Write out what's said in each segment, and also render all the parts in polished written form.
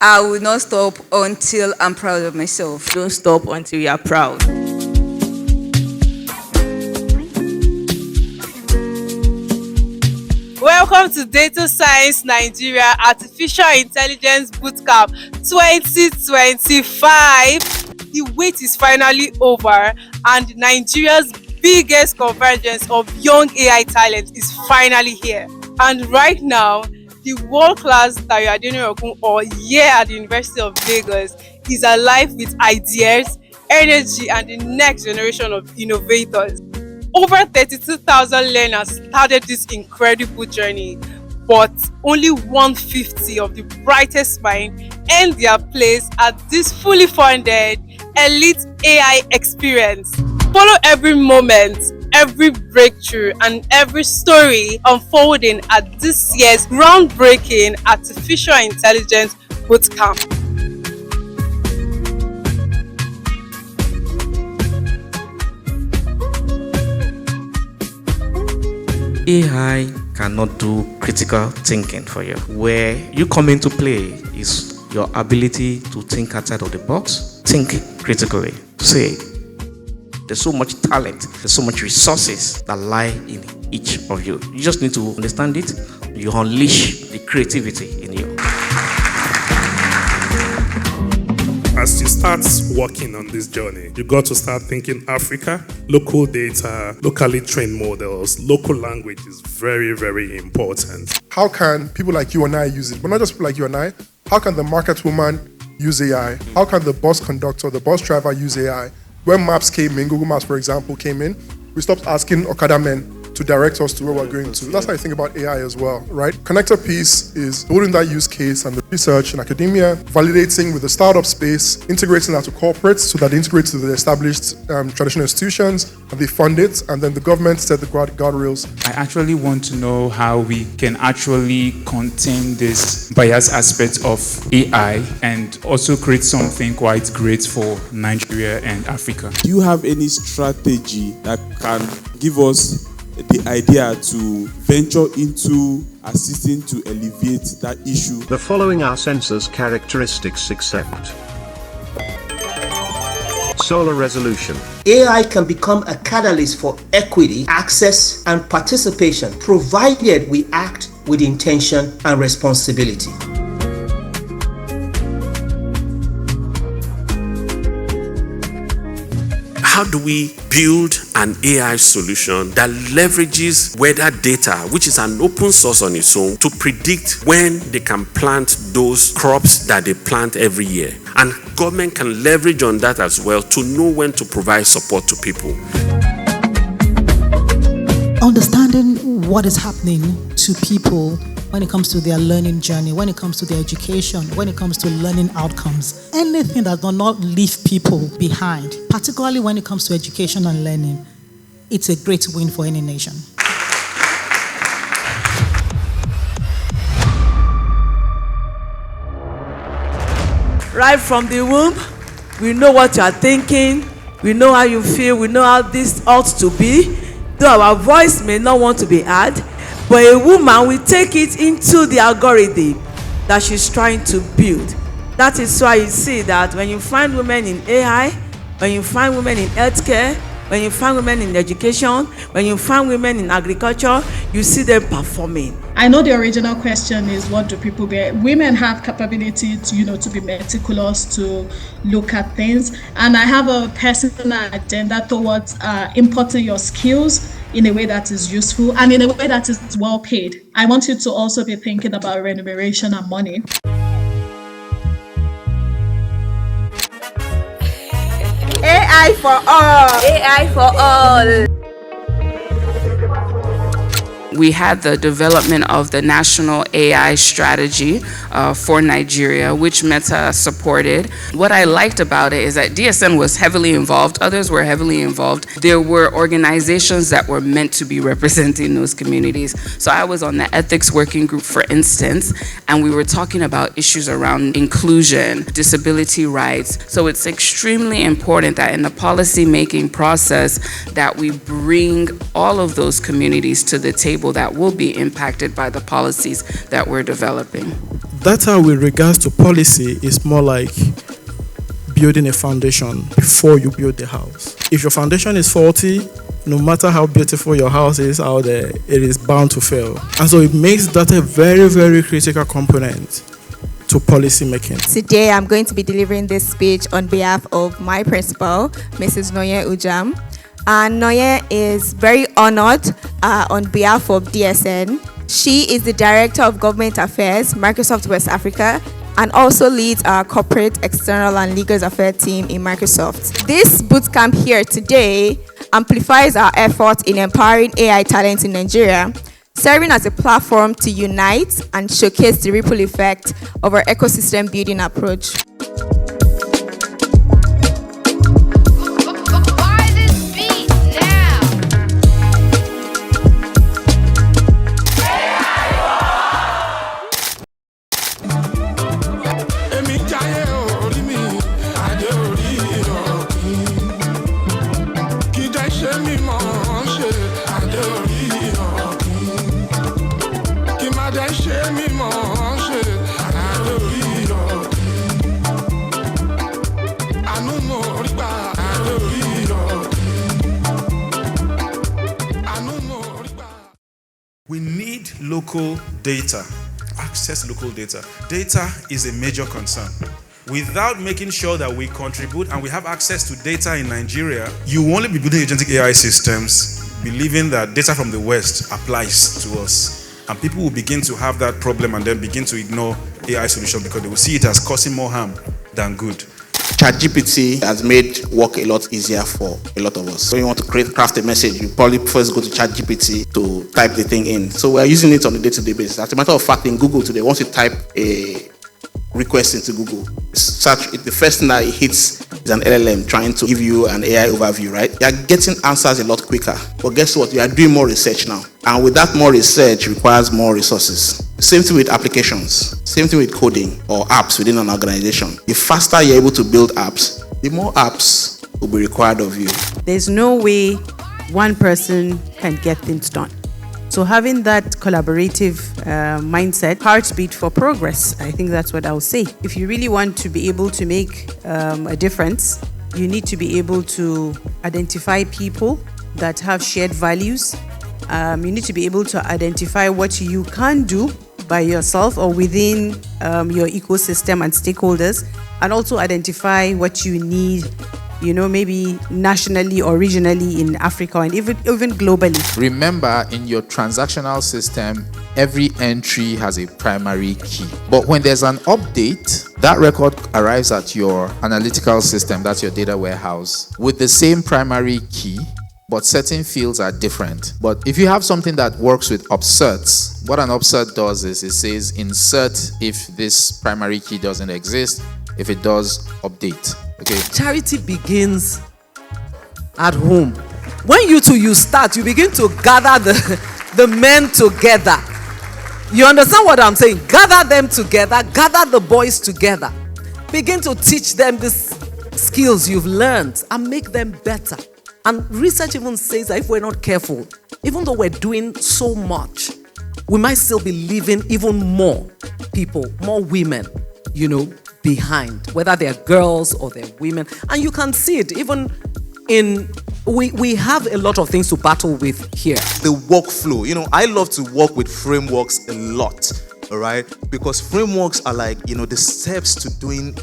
I will not stop until I'm proud of myself. Don't stop until you are proud. Welcome to Data Science Nigeria Artificial Intelligence Bootcamp 2025. The wait is finally over and Nigeria's biggest convergence of young AI talent is finally here. And right now, the world-class Tayo Adenirokun or year at the University of Lagos is alive with ideas, energy, and the next generation of innovators. Over 32,000 learners started this incredible journey, but only 150 of the brightest minds earned their place at this fully funded elite AI experience. Follow every moment, every breakthrough, and every story unfolding at this year's groundbreaking Artificial Intelligence Bootcamp. AI cannot do critical thinking for you. Where you come into play is your ability to think outside of the box, think critically. Say, there's so much talent, there's so much resources that lie in each of you. You just need to understand it. You unleash the creativity in you. As you start working on this journey, you got to start thinking Africa, local data, locally trained models, local language is very, very important. How can people like you and I use it? But not just people like you and I. How can the market woman use AI? How can the bus conductor, the bus driver use AI? When maps came in, Google Maps, for example, came in, we stopped asking Okada men to direct us to where we're going to. That's how I think about AI as well, right? Connector piece is building that use case and the research in academia, validating with the startup space, integrating that to corporates so that they integrate to the established traditional institutions and they fund it, and then the government set the guardrails. I actually want to know how we can actually contain this bias aspect of AI and also create something quite great for Nigeria and Africa. Do you have any strategy that can give us the idea to venture into assisting to alleviate that issue? The following are sensors characteristics except solar resolution. AI can become a catalyst for equity, access, and participation, provided we act with intention and responsibility. How do we build an AI solution that leverages weather data, which is an open source on its own, to predict when they can plant those crops that they plant every year? And government can leverage on that as well to know when to provide support to people. Understanding what is happening to people when it comes to their learning journey, when it comes to their education, when it comes to learning outcomes, anything that does not leave people behind, particularly when it comes to education and learning, it's a great win for any nation. Right from the womb, we know what you are thinking, we know how you feel, we know how this ought to be. Though our voice may not want to be heard, but a woman will take it into the algorithm that she's trying to build. That is why you see that when you find women in AI, when you find women in healthcare, when you find women in education, when you find women in agriculture, you see them performing. I know the original question is, what do people get? Women have capability to, to be meticulous, to look at things. And I have a personal agenda towards importing your skills in a way that is useful and in a way that is well paid. I want you to also be thinking about remuneration and money. AI for all. AI for all. We had the development of the national AI strategy for Nigeria, which Meta supported. What I liked about it is that DSN was heavily involved, others were heavily involved. There were organizations that were meant to be representing those communities. So I was on the ethics working group, for instance, and we were talking about issues around inclusion, disability rights. So it's extremely important that in the policy making process that we bring all of those communities to the table table that will be impacted by the policies that we're developing. Data with regards to policy is more like building a foundation before you build the house. If your foundation is faulty, no matter how beautiful your house is out there, it is bound to fail. And so it makes data a very, very critical component to policy making. Today, I'm going to be delivering this speech on behalf of my principal, Mrs. Noye Ujam. And Noye is very honored on behalf of DSN. She is the Director of Government Affairs, Microsoft West Africa, and also leads our corporate, external, and legal affairs team in Microsoft. This bootcamp here today amplifies our efforts in empowering AI talent in Nigeria, serving as a platform to unite and showcase the ripple effect of our ecosystem building approach. We need local data, access local data. Data is a major concern. Without making sure that we contribute and we have access to data in Nigeria, you will only be building agentic AI systems believing that data from the West applies to us. And people will begin to have that problem and then begin to ignore AI solutions because they will see it as causing more harm than good. ChatGPT has made work a lot easier for a lot of us. When you want to craft a message, you probably first go to ChatGPT to type the thing in. So we're using it on a day-to-day basis. As a matter of fact, in Google today, once you type a request into Google, the first thing that it hits is an LLM trying to give you an AI overview, right? You are getting answers a lot quicker. But guess what? You are doing more research now. And with that more research requires more resources. Same thing with applications. Same thing with coding or apps within an organization. The faster you're able to build apps, the more apps will be required of you. There's no way one person can get things done. So having that collaborative mindset, heartbeat for progress, I think that's what I'll say. If you really want to be able to make a difference, you need to be able to identify people that have shared values. You need to be able to identify what you can do by yourself or within your ecosystem and stakeholders, and also identify what you need, maybe nationally or regionally in Africa and even globally. Remember, in your transactional system, every entry has a primary key. But when there's an update, that record arrives at your analytical system, that's your data warehouse, with the same primary key, but certain fields are different. But if you have something that works with upserts, what an upsert does is it says insert if this primary key doesn't exist. If it does, update. Okay. Charity begins at home. When you start, you begin to gather the men together. You understand what I'm saying? Gather them together, gather the boys together. Begin to teach them these skills you've learned and make them better. And research even says that if we're not careful, even though we're doing so much, we might still be leaving even more people, more women, behind, whether they're girls or they're women. And you can see it even we have a lot of things to battle with here. The workflow, I love to work with frameworks a lot, all right? Because frameworks are like, the steps to doing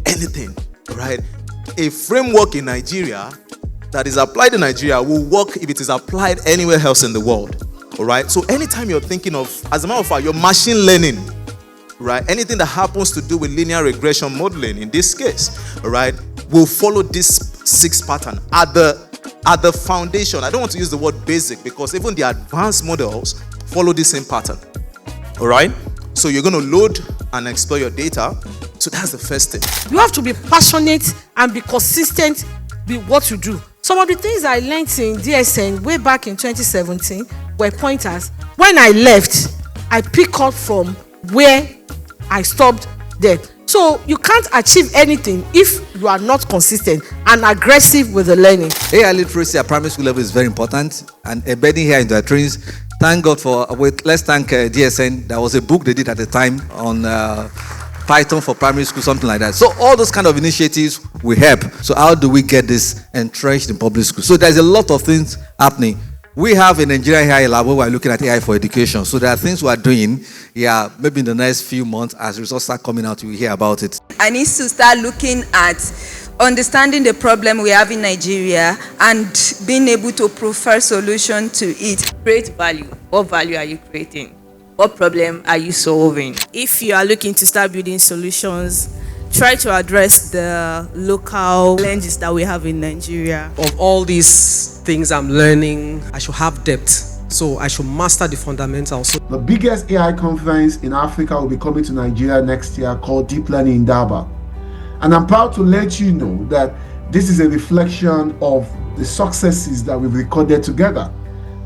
anything, all right? A framework in Nigeria that is applied in Nigeria will work if it is applied anywhere else in the world, all right? So anytime you're thinking of, as a matter of fact, your machine learning, right? Anything that happens to do with linear regression modeling, in this case, all right, will follow this 6 pattern at the foundation. I don't want to use the word basic because even the advanced models follow the same pattern, all right? So you're going to load and explore your data. So that's the first thing. You have to be passionate and be consistent with what you do. Some of the things I learned in DSN way back in 2017 were pointers. When I left, I pick up from where I stopped there. So you can't achieve anything if you are not consistent and aggressive with the learning. AI literacy at primary school level is very important, and embedding here into our trainings Thank God for, let's thank DSN. There was a book they did at the time on Python for primary school, something like that. So all those kind of initiatives will help. So how do we get this entrenched in public school? So there's a lot of things happening. We have a Nigerian AI lab where we're looking at AI for education. So there are things we're doing, maybe in the next few months as results start coming out, you'll hear about it. I need to start looking at understanding the problem we have in Nigeria and being able to prefer solution to it. Create value. What value are you creating? What problem are you solving? If you are looking to start building solutions, try to address the local challenges that we have in Nigeria. Of all these things I'm learning, I should have depth. So I should master the fundamentals. The biggest AI conference in Africa will be coming to Nigeria next year, called Deep Learning in Daba. And I'm proud to let you know that this is a reflection of the successes that we've recorded together.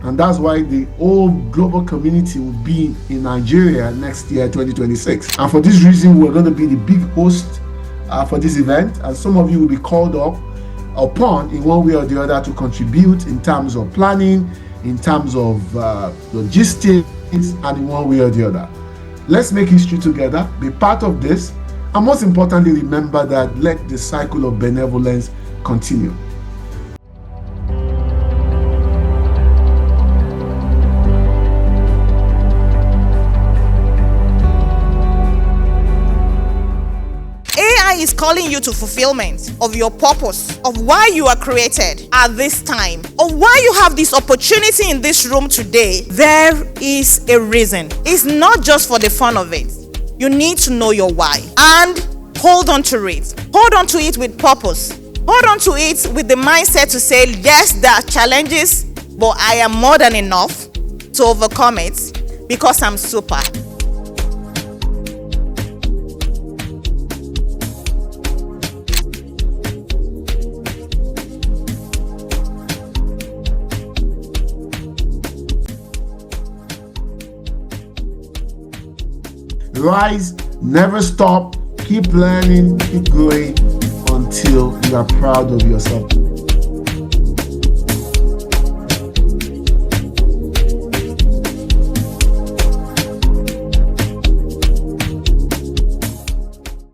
And that's why the whole global community will be in Nigeria next year, 2026. And for this reason, we're going to be the big host for this event. And some of you will be called upon in one way or the other to contribute in terms of planning, in terms of logistics, and in one way or the other. Let's make history together, be part of this, and most importantly, remember that let the cycle of benevolence continue. AI is calling you to fulfillment of your purpose, of why you are created at this time, of why you have this opportunity in this room today. There is a reason. It's not just for the fun of it. You need to know your why and hold on to it. Hold on to it with purpose. Hold on to it with the mindset to say, yes, there are challenges, but I am more than enough to overcome it because I'm super. Rise, never stop, keep learning, keep growing until you are proud of yourself.